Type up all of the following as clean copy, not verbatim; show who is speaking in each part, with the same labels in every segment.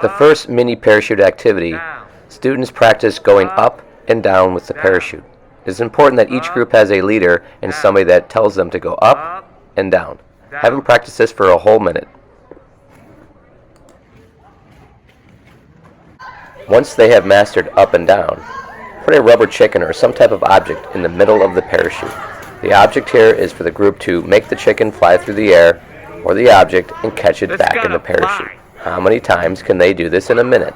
Speaker 1: The first mini parachute activity, students practice going up and down with the parachute. It is important that each group has a leader and somebody that tells them to go up and down. Have them practice this for a whole minute. Once they have mastered up and down, put a rubber chicken or some type of object in the middle of the parachute. The object here is for the group to make the chicken fly through the air, or the object, and catch it back in the parachute. How many times can they do this in a minute?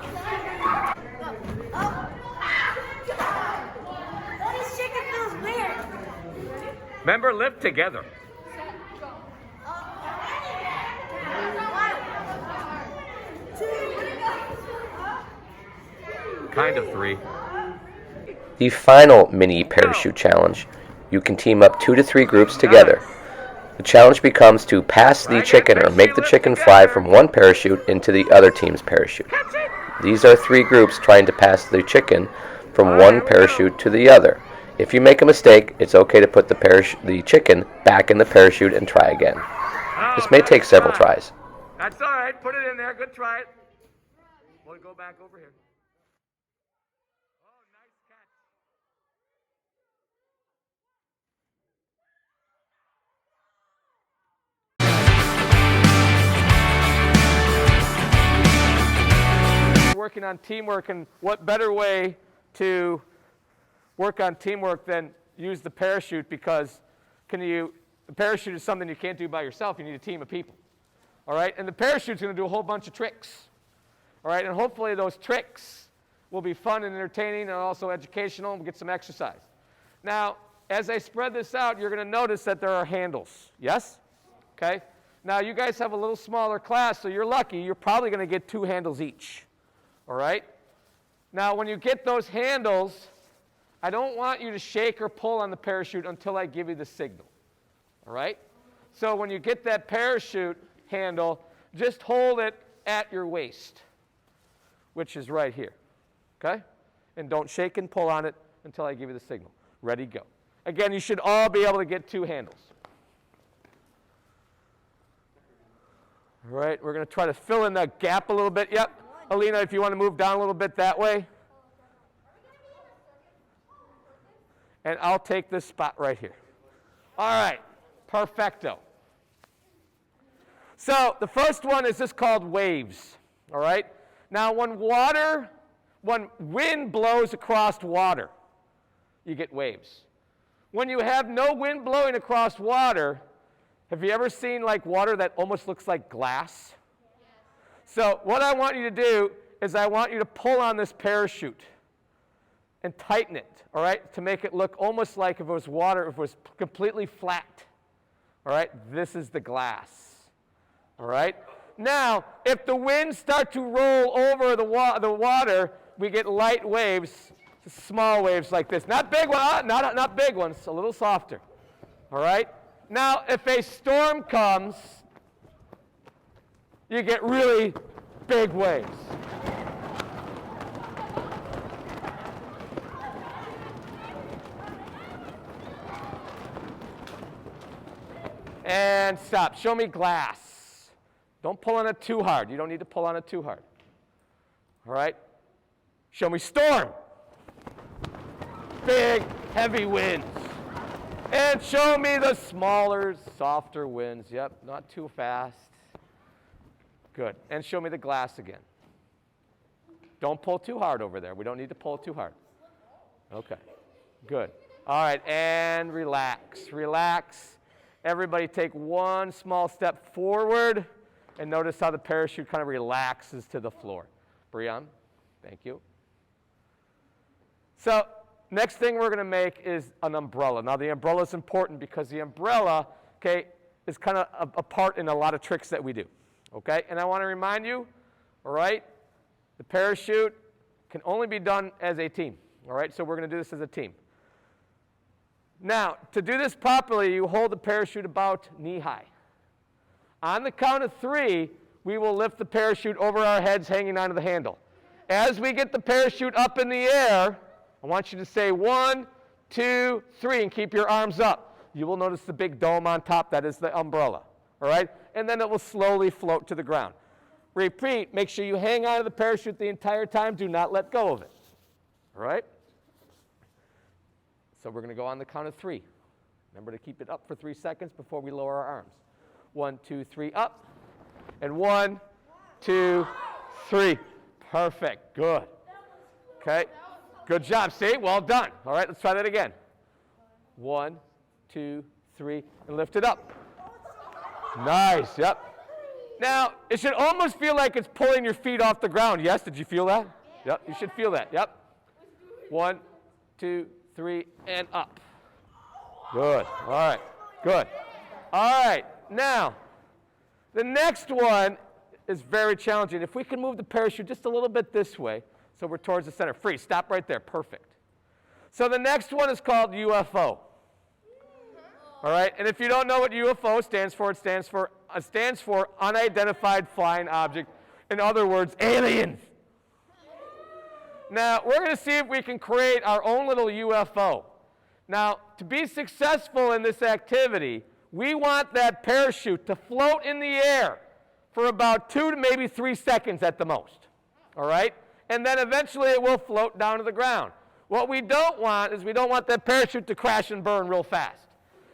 Speaker 2: Remember, live together. Kind of 3.
Speaker 1: The final mini parachute challenge, you can team up 2 to 3 groups together. The challenge becomes to pass the chicken or make the chicken fly from one parachute into the other team's parachute. These are 3 groups trying to pass the chicken from one parachute to the other. If you make a mistake, it's okay to put the chicken back in the parachute and try again. This may take several tries.
Speaker 2: That's all right. Put it in there. Good try it. We'll go back over here. Oh, nice catch. Working on teamwork, and what better way to work on teamwork than use the parachute, because the parachute is something you can't do by yourself. You need a team of people. All right? And the parachute's going to do a whole bunch of tricks. All right? And hopefully those tricks will be fun and entertaining and also educational, and we'll get some exercise. Now, as I spread this out, you're going to notice that there are handles. Yes? Okay? Now, you guys have a little smaller class, so you're lucky. You're probably going to get 2 handles each. All right? Now, when you get those handles, I don't want you to shake or pull on the parachute until I give you the signal. All right? So when you get that parachute handle, just hold it at your waist, which is right here. Okay? And don't shake and pull on it until I give you the signal. Ready, go. Again, you should all be able to get 2 handles. All right, we're going to try to fill in that gap a little bit. Yep. Alina, if you want to move down a little bit that way. And I'll take this spot right here. All right, perfecto. So the first one is just called waves. All right? Now when wind blows across water, you get waves. When you have no wind blowing across water, have you ever seen like water that almost looks like glass? So what I want you to do is I want you to pull on this parachute and tighten it, all right, to make it look almost like if it was water, if it was completely flat. All right, this is the glass. All right? Now, if the winds start to roll over the water, we get light waves, small waves like this. Not big ones, not big ones, a little softer. All right? Now, if a storm comes, you get really big waves. And stop. Show me glass. Don't pull on it too hard. You don't need to pull on it too hard. All right? Show me storm. Big, heavy winds. And show me the smaller, softer winds. Yep, not too fast. Good. And show me the glass again. Don't pull too hard over there. We don't need to pull too hard. Okay. Good. All right, and relax. Relax. Everybody take one small step forward, and notice how the parachute kind of relaxes to the floor. Brian, thank you. So next thing we're going to make is an umbrella. Now the umbrella is important because the umbrella, okay, is kind of a part in a lot of tricks that we do. Okay, and I want to remind you, all right, the parachute can only be done as a team. All right, so we're going to do this as a team. Now, to do this properly, you hold the parachute about knee-high. On the count of 3, we will lift the parachute over our heads hanging onto the handle. As we get the parachute up in the air, I want you to say 1, 2, 3, and keep your arms up. You will notice the big dome on top. That is the umbrella. All right? And then it will slowly float to the ground. Repeat, make sure you hang on to the parachute the entire time. Do not let go of it. All right? So we're going to go on the count of 3. Remember to keep it up for 3 seconds before we lower our arms. 1, 2, 3, up. And 1, 2, 3. Perfect. Good. Okay. Good job. See? Well done. All right, let's try that again. 1, 2, 3, and lift it up. Nice. Yep. Now, it should almost feel like it's pulling your feet off the ground. Yes? Did you feel that? Yep. You should feel that. Yep. 1, 2, 3, and up. Good. All right. Good. All right. Now, the next one is very challenging. If we can move the parachute just a little bit this way, so we're towards the center. Free. Stop right there. Perfect. So the next one is called UFO. All right. And if you don't know what UFO stands for, it stands for unidentified flying object. In other words, aliens. Now, we're going to see if we can create our own little UFO. Now, to be successful in this activity, we want that parachute to float in the air for about 2 to maybe 3 seconds at the most. All right? And then eventually it will float down to the ground. What we don't want is we don't want that parachute to crash and burn real fast.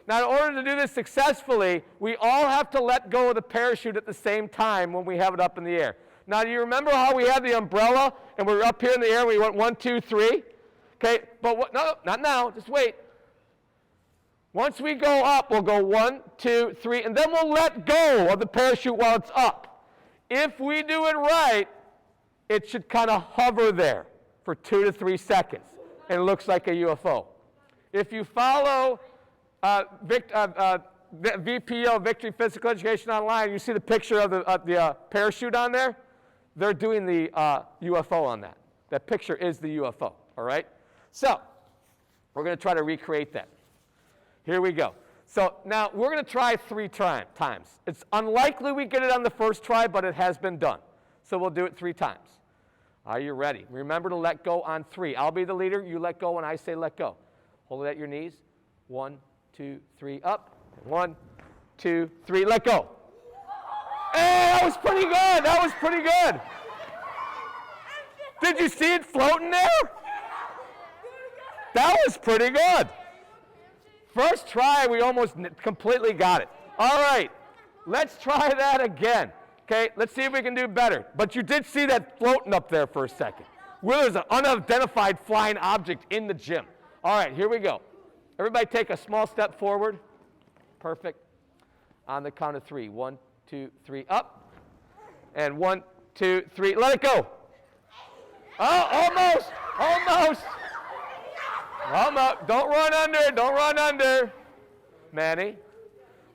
Speaker 2: Now, in order to do this successfully, we all have to let go of the parachute at the same time when we have it up in the air. Now, do you remember how we had the umbrella and we were up here in the air and we went 1, 2, 3? Okay, but no, not now, just wait. Once we go up, we'll go 1, 2, 3, and then we'll let go of the parachute while it's up. If we do it right, it should kind of hover there for 2 to 3 seconds, and it looks like a UFO. If you follow VPO, Victory Physical Education Online, you see the picture of the parachute on there? They're doing the UFO on that. That picture is the UFO, all right? So, we're going to try to recreate that. Here we go. So now we're going to try 3 times. It's unlikely we get it on the first try, but it has been done. So we'll do it 3 times. Are you ready? Remember to let go on 3. I'll be the leader. You let go when I say let go. Hold it at your knees. 1, 2, 3, up. 1, 2, 3, let go. Hey, that was pretty good. That was pretty good. Did you see it floating there? That was pretty good. First try, we almost completely got it. All right, let's try that again. Okay, let's see if we can do better. But you did see that floating up there for a second. Well, there's an unidentified flying object in the gym. All right, here we go. Everybody take a small step forward. Perfect. On the count of 3. 1, 2, 3, up. And 1, 2, 3, let it go. Oh, almost, almost. Almost. Don't run under, don't run under. Manny.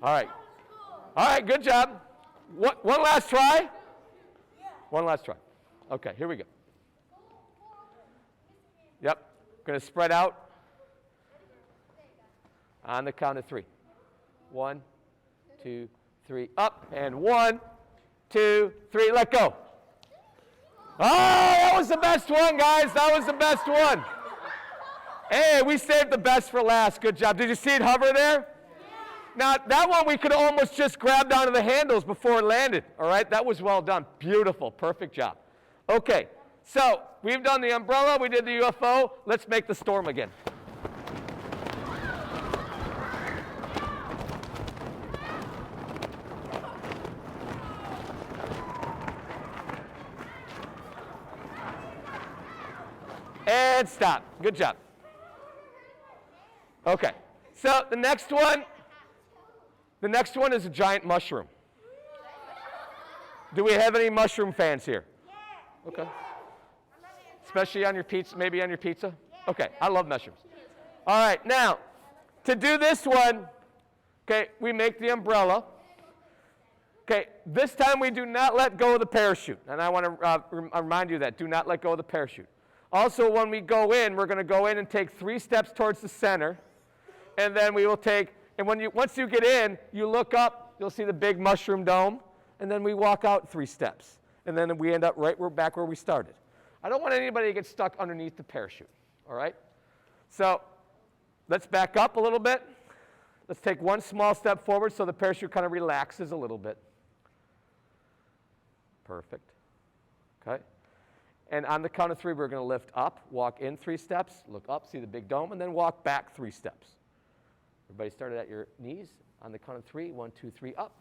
Speaker 2: All right. All right, good job. One last try? One last try. Okay, here we go. Yep, going to spread out on the count of 3. 1, 2, 3, up, and 1, 2, 3, let go. Oh, that was the best one, guys. That was the best one. Hey, we saved the best for last. Good job. Did you see it hover there? Now, that one we could almost just grab onto the handles before it landed. All right, that was well done. Beautiful. Perfect job. Okay, so we've done the umbrella. We did the UFO. Let's make the storm again. And stop. Good job. Okay, so the next one is a giant mushroom. Do we have any mushroom fans here? Okay. Especially on your pizza, maybe on your pizza? Okay, I love mushrooms. All right, now, to do this one, okay, we make the umbrella. Okay, this time we do not let go of the parachute. And I want to remind you that, do not let go of the parachute. Also, when we go in, we're going to go in and take 3 steps towards the center. And then we will take, and once you get in, you look up, you'll see the big mushroom dome, and then we walk out 3 steps. And then we end up we're back where we started. I don't want anybody to get stuck underneath the parachute, all right? So let's back up a little bit. Let's take 1 small step forward so the parachute kind of relaxes a little bit. Perfect. Okay? And on the count of 3, we're going to lift up, walk in 3 steps, look up, see the big dome, and then walk back 3 steps. Everybody started at your knees. On the count of 3, 1, 2, 3, up.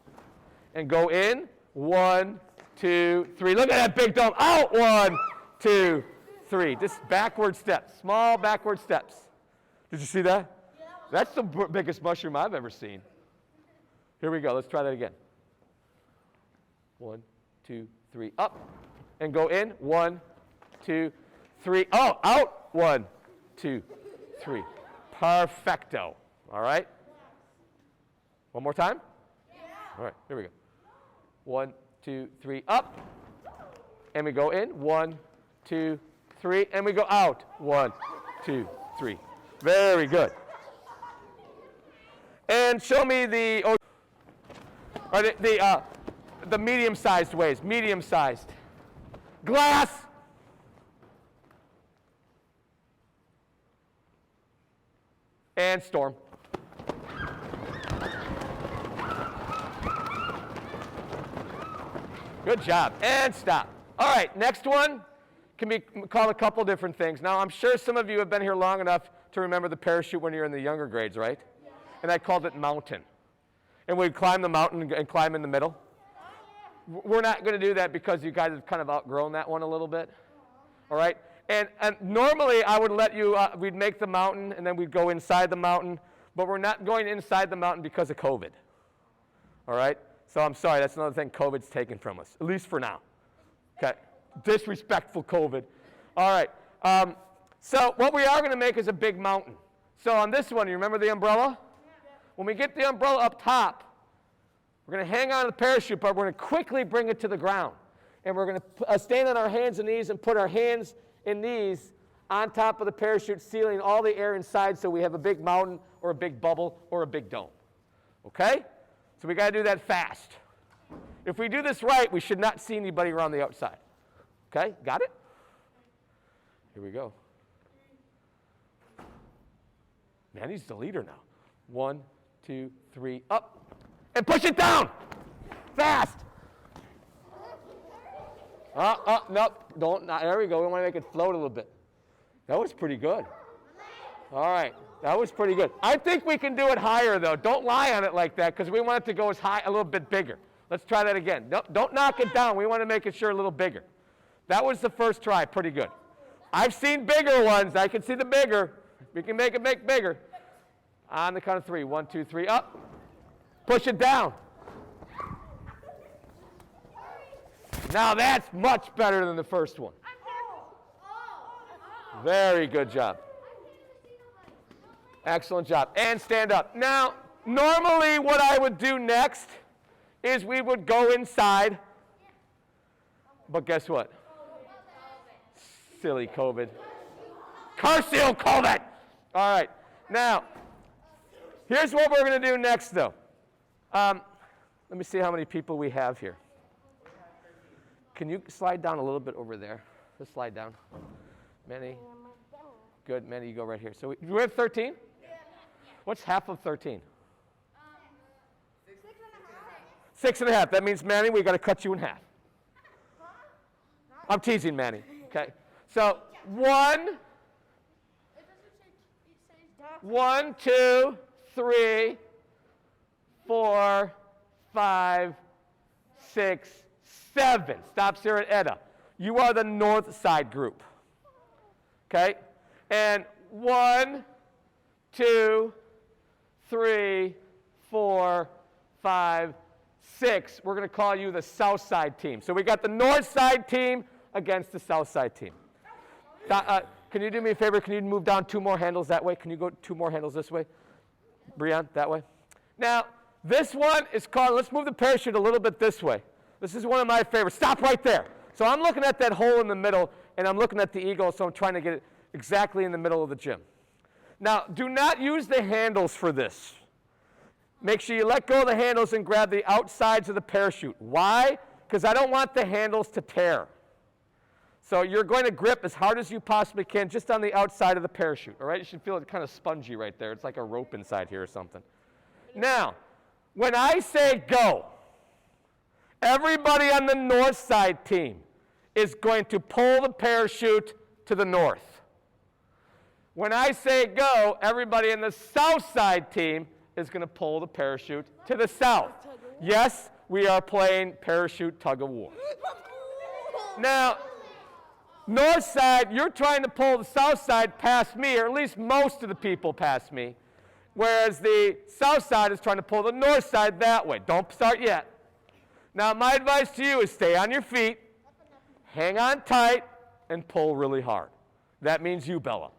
Speaker 2: And go in, 1, 2, 3. Look at that big dome. Out, 1, 2, 3. Just backward steps, small backward steps. Did you see that? That's the biggest mushroom I've ever seen. Here we go. Let's try that again. 1, 2, 3, up. And go in, 1, 2, 3. Oh, out, 1, 2, 3. Perfecto. All right? One more time? All right, here we go. 1, 2, 3, up. And we go in, 1, 2, 3. And we go out, 1, 2, 3. Very good. And show me the medium-sized ways, medium-sized. Glass. And storm. Good job. And stop. All right, next one can be called a couple different things. Now, I'm sure some of you have been here long enough to remember the parachute when you're in the younger grades, right? Yeah. And I called it mountain. And we'd climb the mountain and climb in the middle. We're not going to do that because you guys have kind of outgrown that one a little bit. All right? And normally I would let you, we'd make the mountain and then we'd go inside the mountain, but we're not going inside the mountain because of COVID. All right? So I'm sorry, that's another thing COVID's taken from us, at least for now. Okay? Disrespectful COVID. All right. So what we are going to make is a big mountain. So on this one, you remember the umbrella? When we get the umbrella up top, we're going to hang on to the parachute, but we're going to quickly bring it to the ground. And we're going to stand on our hands and knees and put our hands and knees on top of the parachute, sealing all the air inside so we have a big mountain or a big bubble or a big dome. Okay? So we got to do that fast. If we do this right, we should not see anybody around the outside. Okay? Got it? Here we go. Man, he's the leader now. 1, 2, 3, up. And push it down. Fast. Nope. There we go. We want to make it float a little bit. That was pretty good. All right. That was pretty good. I think we can do it higher, though. Don't lie on it like that because we want it to go as high, a little bit bigger. Let's try that again. Don't knock it down. We want to make it sure a little bigger. That was the first try. Pretty good. I've seen bigger ones. I can see the bigger. We can make it bigger. On the count of 3. 1, 2, 3, up. Push it down. Now that's much better than the first one. Very good job. Excellent job. And stand up. Now, normally what I would do next is we would go inside. But guess what? Silly COVID. Curse COVID! All right. Now, here's what we're going to do next, though. Let me see how many people we have here. Can you slide down a little bit over there? Just slide down. Manny? Good. Manny, you go right here. So we have 13? What's half of 13? 6.5. That means, Manny, we got to cut you in half. I'm teasing, Manny. Okay. So 1, 2, 3, 4, 5, 6, 7. Stops here at Etta. You are the north side group. Okay? And 1, 2, 3, 4, 5, 6. We're going to call you the south side team. So we got the north side team against the south side team. Can you do me a favor? Can you move down 2 more handles that way? Can you go 2 more handles this way? Breon, that way. Now, this one is called, let's move the parachute a little bit this way. This is one of my favorites. Stop right there. So I'm looking at that hole in the middle, and I'm looking at the eagle, so I'm trying to get it exactly in the middle of the gym. Now, do not use the handles for this. Make sure you let go of the handles and grab the outsides of the parachute. Why? Because I don't want the handles to tear. So you're going to grip as hard as you possibly can just on the outside of the parachute, all right? You should feel it kind of spongy right there. It's like a rope inside here or something. Now, when I say go, Everybody on the north side team is going to pull the parachute to the north. When I say go, everybody in the south side team is going to pull the parachute to the south. Yes, we are playing parachute tug of war. Now, north side, you're trying to pull the south side past me, or at least most of the people past me, whereas the south side is trying to pull the north side that way. Don't start yet. Now, my advice to you is stay on your feet, hang on tight, and pull really hard. That means you, Bella.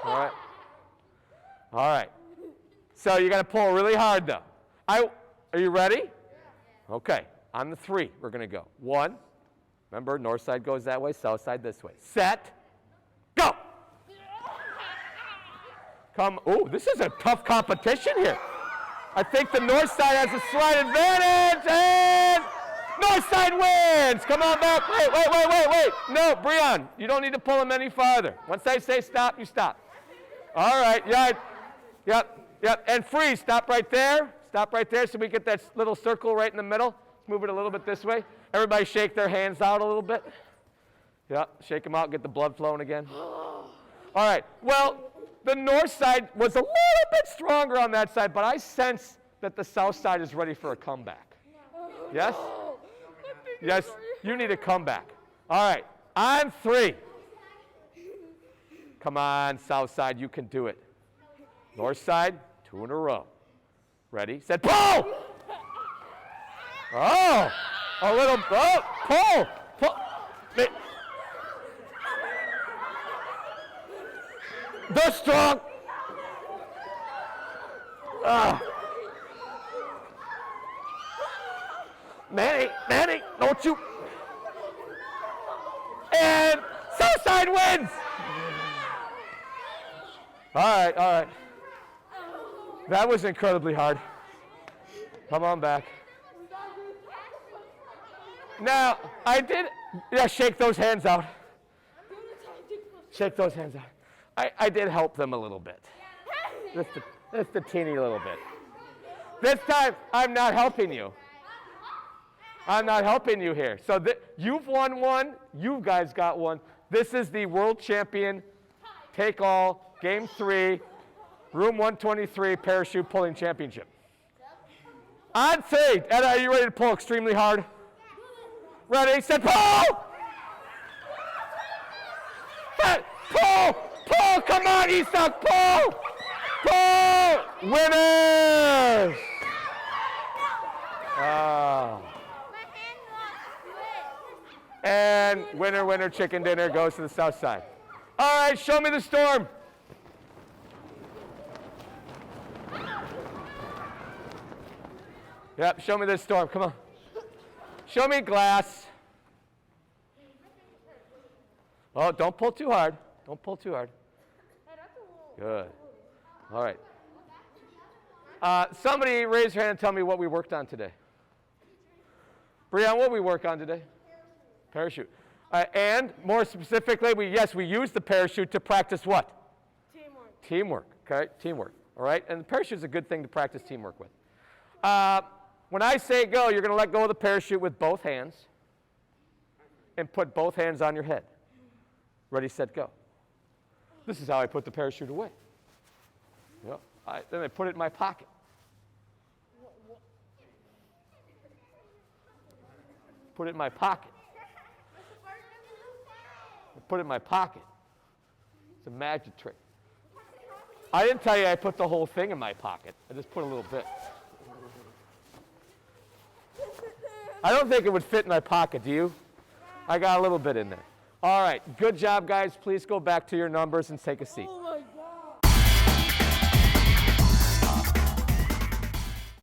Speaker 2: All right? All right. So you got to pull really hard, though. Are you ready? Okay. On the 3, we're going to go. 1. Remember, north side goes that way, south side this way. Set. Go. Come. Oh, this is a tough competition here. I think the north side has a slight advantage, and north side wins. Come on back. Wait. No, Breon, you don't need to pull him any farther. Once I say stop, you stop. All right. Yep. And freeze. Stop right there. Stop right there so we get that little circle right in the middle. Let's move it a little bit this way. Everybody shake their hands out a little bit. Yep. Shake them out. Get the blood flowing again. All right. Well, the north side was a little bit stronger on that side, but I sense that the south side is ready for a comeback. Yes? Yes, you need a comeback. All right, on 3. Come on, south side, you can do it. North side, 2 in a row. Ready, set, pull! Oh, a little, pull. They're strong. Manny, don't you. And Southside wins. All right. That was incredibly hard. Come on back. Now, shake those hands out. Shake those hands out. I did help them a little bit. Just a teeny little bit. This time, I'm not helping you. I'm not helping you here. So you've won one. You guys got one. This is the World Champion Take-All Game 3, Room 123 Parachute Pulling Championship. On 3. Ed, are you ready to pull extremely hard? Ready, set, pull! Pull! Come on, Isak, pull! Winners! And winner, chicken dinner goes to the south side. All right, show me the storm. Yep, show me this storm, come on. Show me glass. Oh, don't pull too hard. Good. All right. Somebody raise your hand and tell me what we worked on today. Breon, what did we work on today? Parachute. And more specifically, we used the parachute to practice what? Teamwork. Okay, teamwork. All right, and the parachute is a good thing to practice teamwork with. When I say go, you're going to let go of the parachute with both hands and put both hands on your head. Ready, set, go. This is how I put the parachute away. Yep. Then I put it in my pocket. Put it in my pocket. Put it in my pocket. It's a magic trick. I didn't tell you I put the whole thing in my pocket. I just put a little bit. I don't think it would fit in my pocket, do you? I got a little bit in there. All right, good job, guys. Please go back to your numbers and take a seat.